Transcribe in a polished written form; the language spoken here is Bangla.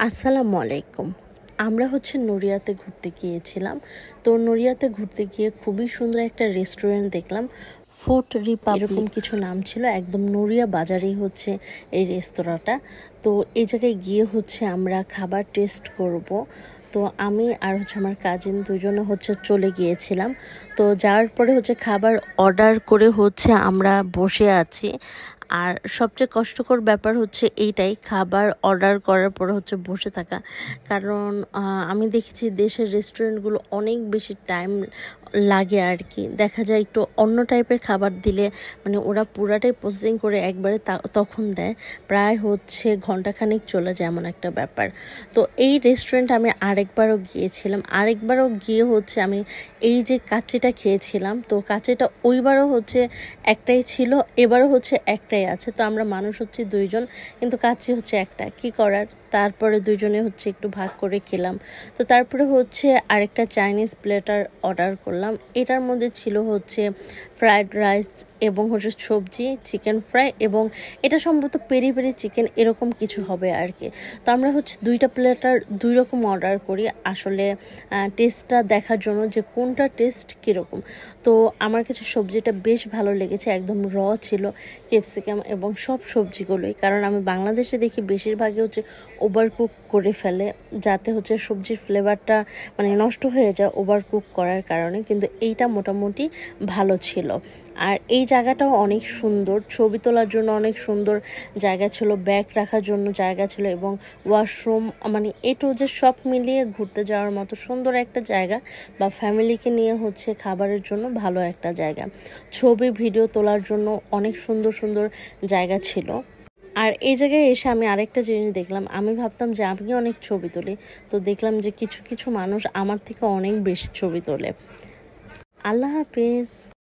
আসসালামু আলাইকুম। আমরা নড়িয়াতে ঘুরতে গিয়েছিলাম। তো নড়িয়াতে ঘুরতে গিয়ে খুবই সুন্দর একটা রেস্টুরেন্ট দেখলাম। ফুড রিপাবলিক এরকম কিছু নাম ছিল। একদম নড়িয়া বাজারেই এই রেস্তোরাঁটা। তো এই জায়গায় গিয়ে আমরা খাবার টেস্ট করব। তো আমি আর আমার কাজিন দুজনে চলে গিয়েছিলাম। তো যাওয়ার পরে খাবার অর্ডার করে আমরা বসে আছি। আর সবচেয়ে কষ্টকর ব্যাপার এইটাই, খাবার অর্ডার করার পরে বসে থাকা। কারণ আমি দেখেছি দেশের রেস্টুরেন্টগুলো অনেক বেশি টাইম লাগে আর কি। দেখা যায় একটু অন্য টাইপের খাবার দিলে মানে ওরা পুরাটাই প্রসেসিং করে একবারে তখন দেয়, প্রায় ঘন্টাখানেক চলে যায় এমন একটা ব্যাপার। তো এই রেস্টুরেন্ট আমি আরেকবারও গিয়েছিলাম। আরেকবারও গিয়ে আমি এই যে কাচ্চিটা খেয়েছিলাম। তো কাচ্চিটা ওইবারও একটাই ছিল, এবারও একটাই আছে। তো আমরা মানুষ দুইজন, কিন্তু কাচ্চি একটা, কি করার। তারপরে দুইজনে একটু ভাগ করে খেলাম। তো তারপরে আরেকটা চাইনিজ প্লেটার অর্ডার করলাম। এটার মধ্যে ছিল ফ্রাইড রাইস এবং সবজি, চিকেন ফ্রাই, এবং এটা সম্ভবত পেরি পেরি চিকেন এরকম কিছু হবে আর কি। তো আমরা দুইটা প্লেটার দুই রকম অর্ডার করি, আসলে টেস্টটা দেখার জন্য যে কোনটা টেস্ট কীরকম। তো আমার কাছে সবজিটা বেশ ভালো লেগেছে, একদম র ছিল ক্যাপসিকাম এবং সব সবজিগুলোই। কারণ আমি বাংলাদেশে দেখি বেশিরভাগই ওভারকুক করে ফেলে, যাতে সবজির ফ্লেভারটা মানে নষ্ট হয়ে যায় ওভারকুক করার কারণে। কিন্তু এইটা মোটামুটি ভালো ছিল। আর এই জায়গাটাও অনেক সুন্দর, ছবি তোলার জন্য অনেক সুন্দর জায়গা ছিল, ব্যাগ রাখার জন্য জায়গা ছিল, এবং ওয়াশরুম, মানে এটু যে সব মিলিয়ে ঘুরতে যাওয়ার মতো সুন্দর একটা জায়গা, বা ফ্যামিলিকে নিয়ে খাবারের জন্য ভালো একটা জায়গা। ছবি ভিডিও তোলার জন্য অনেক সুন্দর সুন্দর জায়গা ছিল। আর এই জায়গায় এসে আমি আরেকটা জিনিস দেখলাম। আমি ভাবতাম যে আমি অনেক ছবি তুলি, তো দেখলাম যে কিছু কিছু মানুষ আমার থেকে অনেক বেশি ছবি তোলে। আল্লাহ হাফিজ।